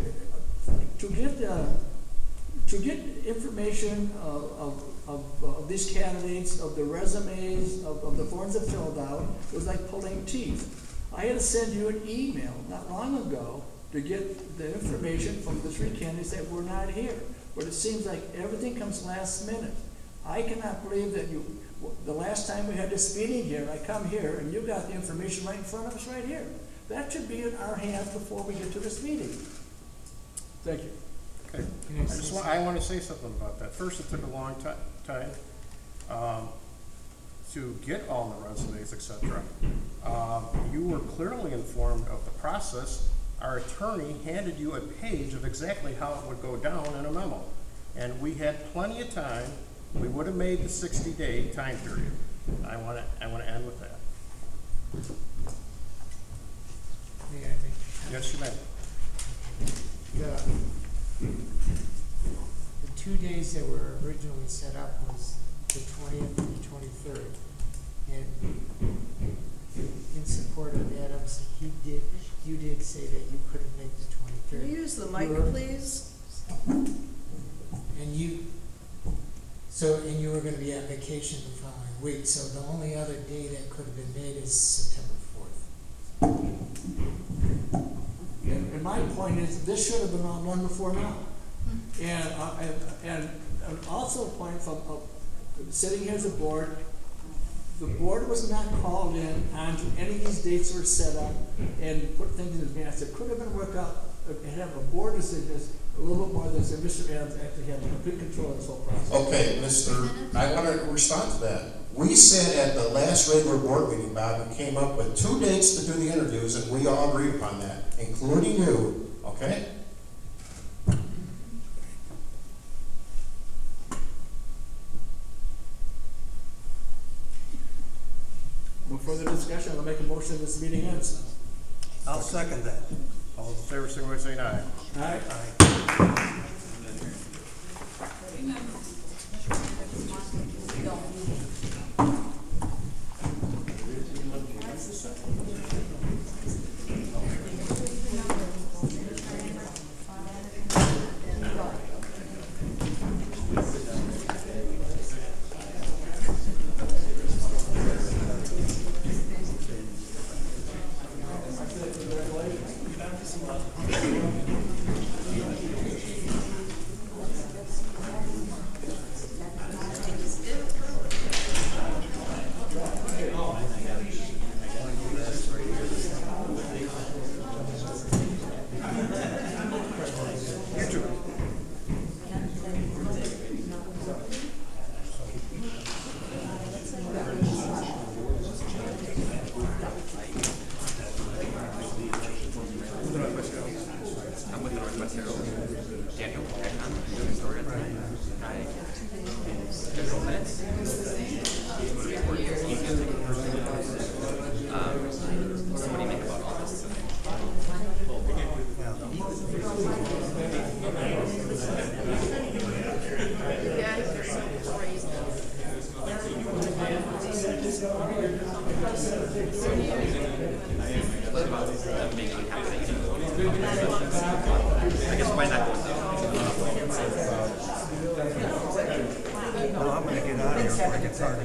to get information of these candidates, of the resumes, of the forms that filled out, it was like pulling teeth. I had to send you an email not long ago to get the information from the 3 candidates that were not here. But it seems like everything comes last minute. I cannot believe that the last time we had this meeting here, I come here and you got the information right in front of us right here. That should be in our hands before we get to this meeting. Thank you. Okay. I want to say something about that. First, it took a long time to get all the resumes, etc. You were clearly informed of the process. Our attorney handed you a page of exactly how it would go down in a memo. And we had plenty of time. We would have made the 60-day time period. I want to end with that. Yes, you may. The 2 days that were originally set up was the 20th and the 23rd. And in support of Adams, you did say that you couldn't make the 23rd. Can you use the mic, please? And you were going to be on vacation the following week, so the only other day that could have been made is September 4th. And my point is, this should have been all done before now. And also a point from sitting here as a board, the board was not called in onto any of these dates were set up and put things in advance. It could have been worked out and have a board decision a little bit more than say Mr. Adams actually had complete control of this whole process. Okay, I want to respond to that. We said at the last regular board meeting, Bob, we came up with 2 dates to do the interviews, and we all agreed upon that, including you, okay? No further discussion. I'll make a motion that this meeting ends. I'll second that. All those in favor, signify by saying aye. Aye. Aye. I guess why not go without? No, I'm gonna get out of here before I get tired of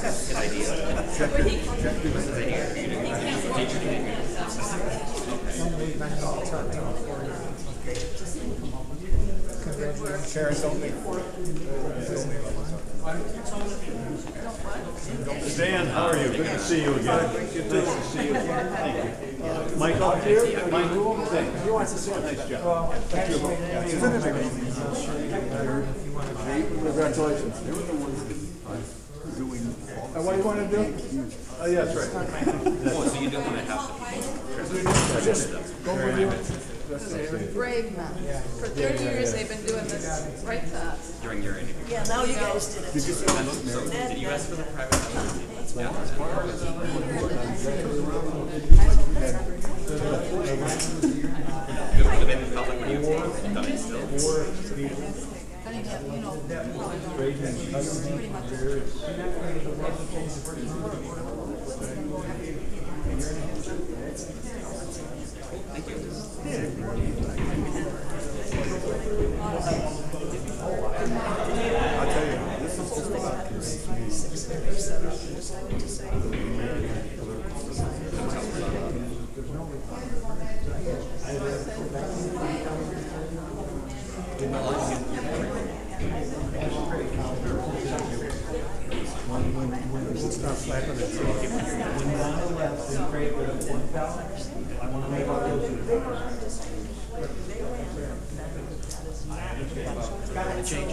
His idea. Sharon, don't leave. Dan, how are you? Good to see you again. Nice to see you again. Thank you. Michael? Michael? Thanks. He wants to say a nice job. Thank you. Congratulations. They were the ones that doing. What do you want to do? Oh, yeah, that's right. Oh, so you don't want to have Brave men. For 30 years, they've been doing this right during your interview. Yeah, now you guys did it. Did you see that? So, did you ask for the private? Yeah. Would have been public when you done it still. Thank you. I'll tell you, this is just about convinced Stop slapping the tree. When Donna left, they prayed for $1,000. I want to make all those. Change.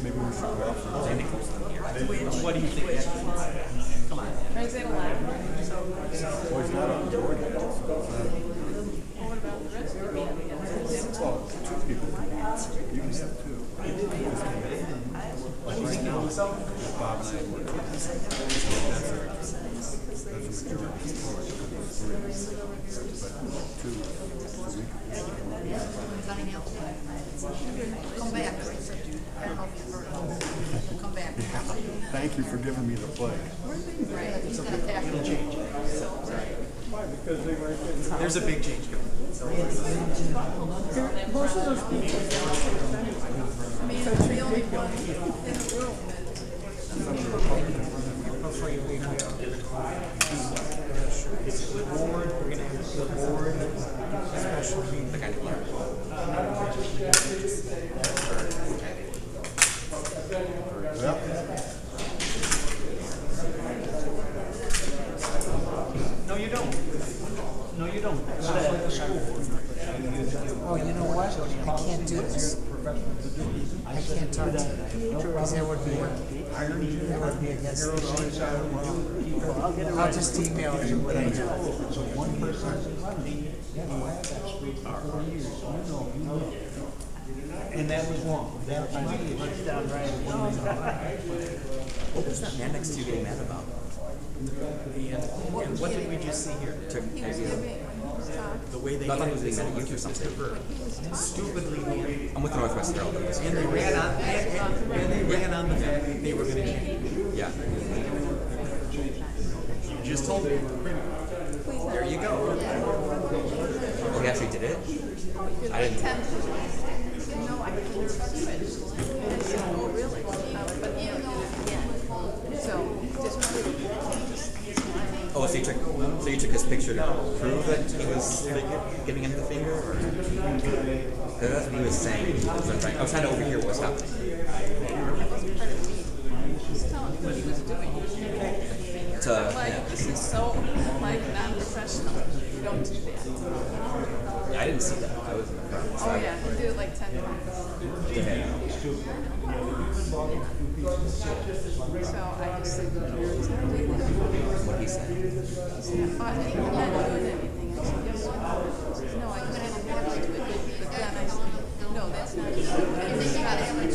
Maybe we should go off. What do you think? Come on. Raise it loud. Well, he's not on board yet. What about the rest of the Well, two people can be. You can have two. Like right now, Bob and I work. That's a majority. But two. Come back. Come back. Thank you for giving me the play. Right, he's gonna tackle change. Why? Because they were. There's a big change coming. most of those people. I mean, it's the only one in the room Before you leave, it's the board, we're gonna have the board, special meeting. The kind of learn. No, you don't. No, you don't. Oh, you know what? I can't do this. I can't talk to you. Because there would be against the I'll just email you what I do. So one person is running, that street for 4 years. You know. And that was wrong. That's why it's down right. What was that man next to you getting mad about? And what did we just see here? he was giving, The way they. I thought he was being mad at you or something. Stupidly. I'm with Northwest Herald. And they ran on the fact that they were going to change. Yeah. You just told me. There you go. Oh, he actually did it? I didn't. No, I couldn't trust it. And I said, oh, really? But you know, yeah. So, just Oh, so you took his picture to prove that he was giving him the finger, or that's what he was saying. I was trying to overhear what was happening. that wasn't part of the meeting. He was telling me what he was doing. This is so, non-professional. You don't do that. Yeah, I didn't see that. I was in the front. Oh, yeah, he did it like 10 times. So I just said, he's not doing that. What he said. He said, oh, I think you're not doing anything. I said, yes, he says, no, I couldn't attach to it. But then I said, no, that's not true. And then you got average.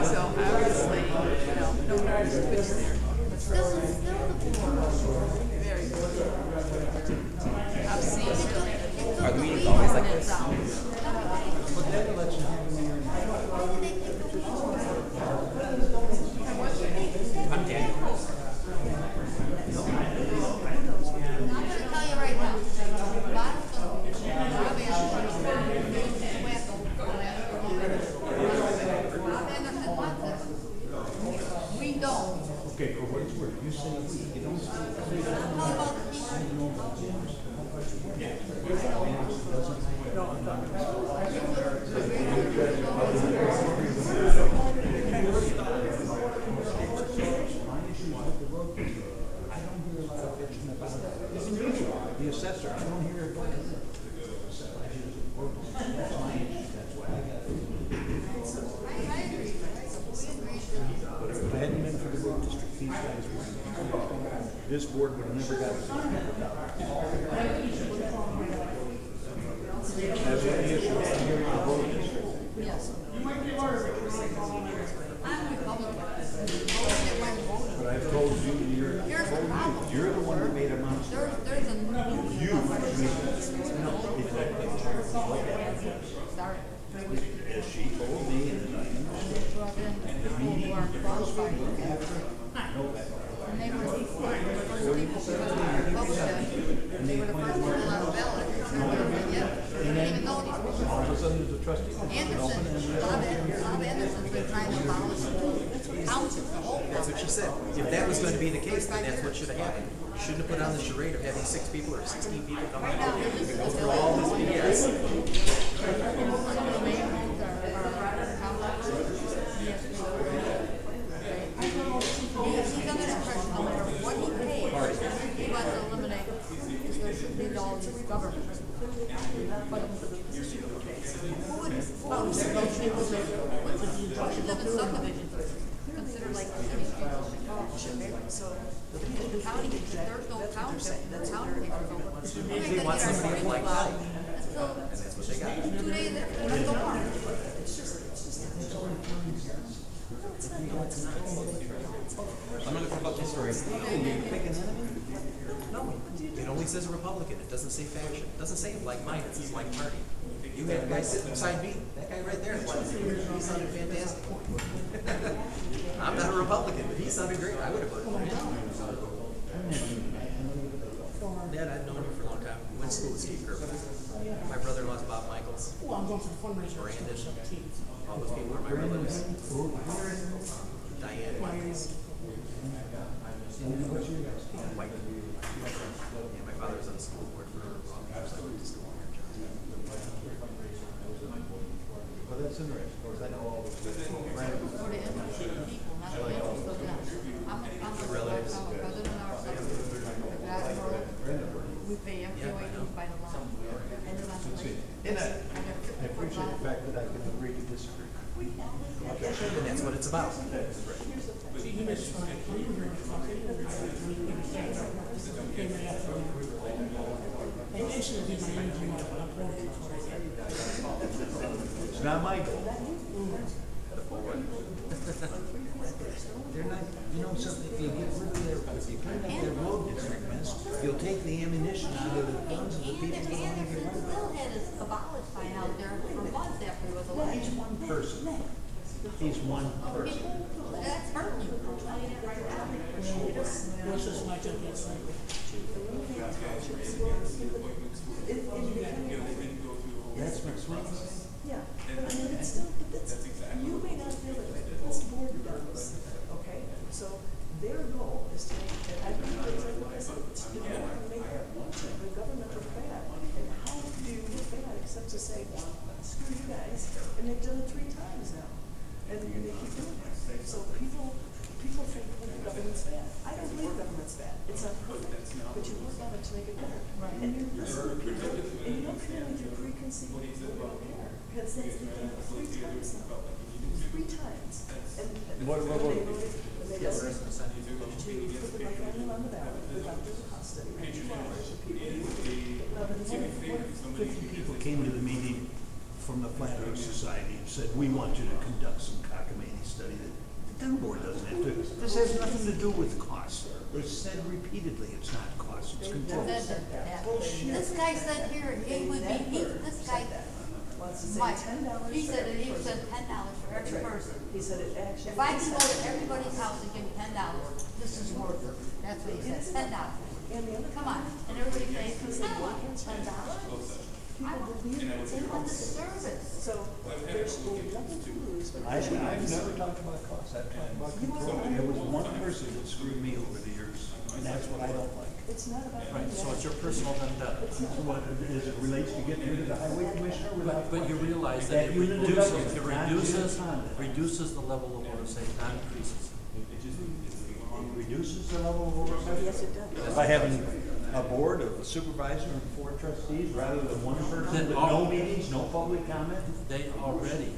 So Very good. I've seen really. Are the meetings always like this? I'm Daniel. I'm gonna tell you right now, we don't. Okay, for what it's worth, you say we, you don't say the assessor, I don't hear it. That's my issue, that's why. But if it hadn't been for the road district, these guys would, this board would have never got it. That's what the issue is, here in the road district. Yes. I'm Republican. But I've told you, Here's the problem. you're the one that made a monster. There's a new. You. Sorry. As she told me, and I understood. Brought in people who are qualified. And they were the first people who were Republican. And they were the first people on the ballot. They didn't even know these people. All of a sudden, there's a trustee. Anderson, Bob Anderson's been trying to abolish townships, the whole That's what she said. If that was going to be the case, then that's what should have happened. You shouldn't have put on the charade of having 6 people or 16 people come out. Go through all this BS. Some of the main roads are he's under the impression no matter what he pays, he wants to eliminate there should be all these governments. But who would live in subdivisions considered like cities people? So the county, there's no township, the county takes over. They want somebody like that. And that's what they got. 2 days after, let's go on. I'm going to look up this story. No, it only says a Republican. It doesn't say faction. It doesn't say like-minded. It's like party. You had a guy sitting beside me. That guy right there. He sounded fantastic. I'm not a Republican, but he sounded great. I would have voted for him. Dad, I've known you for a long time. We went to school with Steve Kerr. My brother-in-law's Bob Michaels. Well, I'm going to the fundraiser. Brandon. All those people are my relatives. Diane Michaels. White. Yeah, my father was on the school board for a long time, so I went to school here in Johnstown. Well, that's interesting, because I know all those people. For the people, not the people. I'm a president of our we pay FQAs by the law. And I appreciate the fact that I can agree to disagree. And that's what it's about. It's not my goal. They're not, you know something, if you get rid of their, if you clean up their road district mess, you'll take the ammunition out of the guns of the people that want to get rid of it. Still had his abolish sign out there for months after he was elected. He's one person. He's one person. That's hurting you. What's this like to get started? That's my sweet. Yeah, but I mean, it's still, you may not feel it, but this board does, okay? So their goal is to make, and I believe it's like I said, you don't want to make that motion, the government is bad. And how do you look bad except to say, screw you guys, and they've done it 3 times now. And they keep doing it. So people think that the government's bad. I don't believe government's bad. It's not perfect, but you work on it to make it better. Right. And you listen to people, and you don't feel like you're preconceived with what you care. Because that's the thing, 3 times now. 3 times. And What? they voted to put the referendum on the ballot without the custody. 50 people came to the meeting from the Flat Earth Society and said, we want you to conduct some cockamamie study that the town board doesn't have to. This has nothing to do with cost. They said repeatedly it's not cost, it's control. This guy said here, he would be, this guy, Mike, he said that he said $10 for every person. He said it actually. If I can go to everybody's house and give them $10, this is worth it. That's what he said, $10. Come on, and everybody says, I don't want $10. I want the service. So there's nothing to lose. I've never talked about cost, I've talked about control. There was one person that screwed me over the years, and that's what I don't like. It's not about. Right, so it's your personal vendetta. What, as it relates to getting rid of the highway commissioner without. But you realize that it reduces the level of oversight, not increases. It reduces the level of oversight? Yes, it does. By having a board of a supervisor and 4 trustees rather than one person with no meetings, no public comment? They already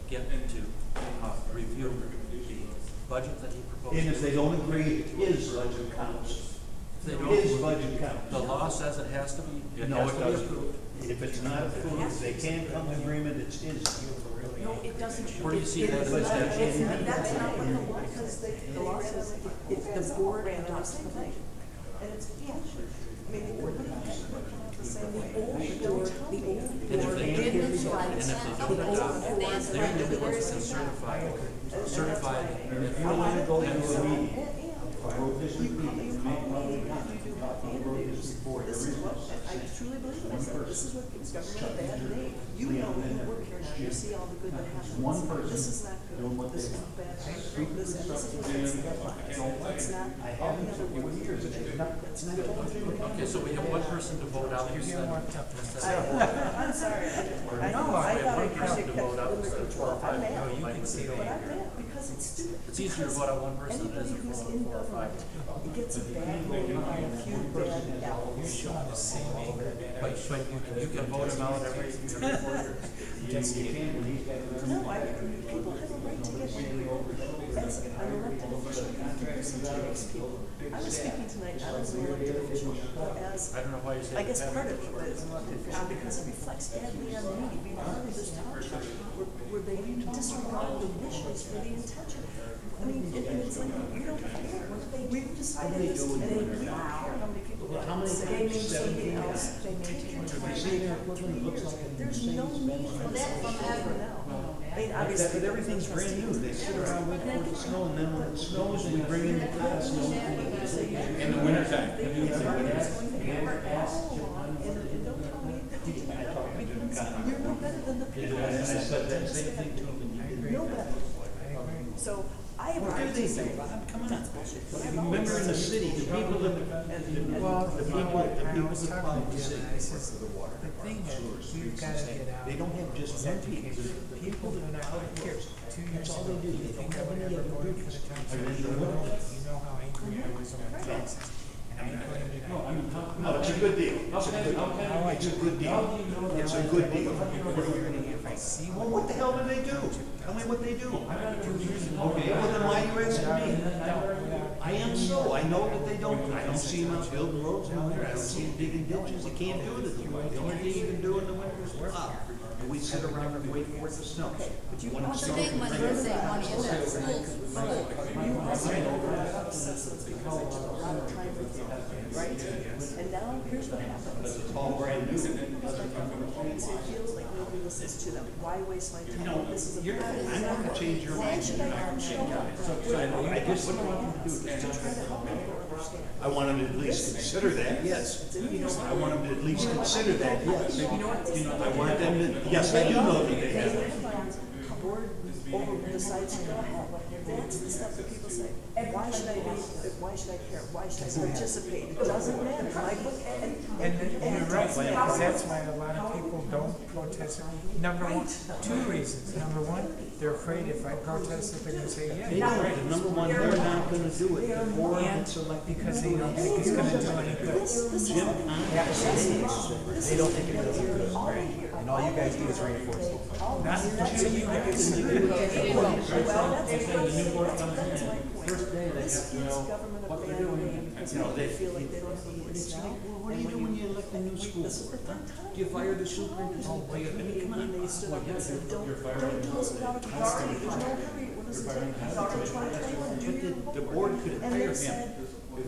get to review the budget that he proposes. And if they don't agree, his budget counts. If they don't, His budget counts. the law says it has to be, No, has it to be doesn't. approved. If it's not approved, if they can't come to agreement, it's his. No, it doesn't. Where do you see that in the That's statute? not what the law, because the law says if the board adopts the thing. And it's, yeah, I mean, the board adopts the same way. And if they don't, and if they don't adopt, they're the ones that certify that If you want to go to a meeting, a road district meeting, a road district board, This is what, I truly believe it. I said, this is what gives government a bad name. You know, you work here now, you see all the good that happens. one person This is not doing what good. This they is want. bad. This is what makes the headlines. It's not. I haven't for 4 years. It's not. Okay, so we have one person to vote out instead of. I'm sorry. I No, thought we have I one person should to catch vote out liquor instead of control. 4 or 5. I'm mad. No, you can see But I'm mad because it's stupid. It's easier to vote out one person than it is Anybody to who's vote in out 4 or 5. government, it gets a bad name by a few bad apples. But you can vote him out every 4 years. Yes, you can, when he's got. No, people have a right to get angry. As an elected official, you have to listen to these people. I was speaking tonight, not as an elected official, but as, I don't know why you say I guess that. part of it was, because it reflects badly on me being part of this township, where they disregard the wishes for the intention. I mean, it's like, you don't care. We've decided this, and we don't care how many people they made something else, they maintain There's no need for that forever now. I mean, obviously. But everything's brand new, they sit around waiting for the snow, and then when it snows, we bring in the class snow. In the wintertime. And don't tell me that you didn't know, because you're no better than the people. And I said that same thing to him, and you didn't. No better. So I have a right to say, Come on. that's bullshit. But I've Remember always in the said- city, the people that, the people that plow the city. The thing that we've gotta get out. They don't have just one people, the people that plow the roads. 2 years That's all ago, they do, they don't have any whatever other voted for bridges. the township, I mean, you know how angry I was over taxes. And I claimed it. No, it's a good deal. It's a good, it's a good deal. It's a good deal. If I see Well, what the hell do they do? Tell me what they do. Okay, well then why are you asking me? I am so, I know that they don't, I don't see them out building roads nowhere, I don't see them digging ditches, they can't do it anymore. The only thing you can do in the winter is plow. And we sit around and wait for it to snow. When it The snows, big money to save money is that schools. Right? And now, here's what happens. it's all brand new. It feels like nobody listens to them. Why waste my time? This is a I'm not gonna change your Why mind. should I come show up? I just, what do I want to do? To try to help people understand. I want them to at least consider that, yes. I want them to at least consider that, yes. I want them to, yes, I do know that they have. A board over decides to go ahead. That's the stuff that people say. Why should I be, why should I care? Why should I participate? It doesn't matter. My book, and You're right, because that's why a lot of people don't protest. Number one, 2 reasons. Number one, they're afraid if I protest, that they're gonna say, yeah, They you're don't, right. number one, they're not gonna do it. The board And gets elected. because they don't think it's gonna do any good. Jim, They don't think it does good. And all you guys do is reinforce it. Not until you get first day they have to know what they're doing. They feel like they don't have a voice now. What do you do when you elect a new school board? Do you fire the superintendent? Come on. stood up and said, don't do this without a priority, there's no hurry, what does it take until 2021, do your The homework. board could And hire they him. said,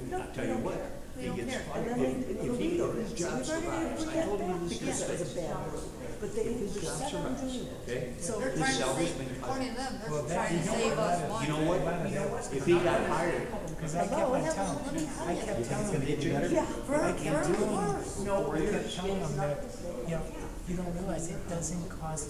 no, I'll tell we you don't what, care, we he don't gets care, fired. and then If it'll he, be there. his job So we're gonna survives, I forget told that, you this because that was a bad word, but they were job set on survives, doing it. okay? So They're His trying to salary's save, been cut. according to them, Well, they're trying to that- save us money. You know what? If he got hired, Because I kept on telling him, I kept telling him, Yeah, for, I kept for doing, worse. I kept telling him that, you know, you don't realize it doesn't cost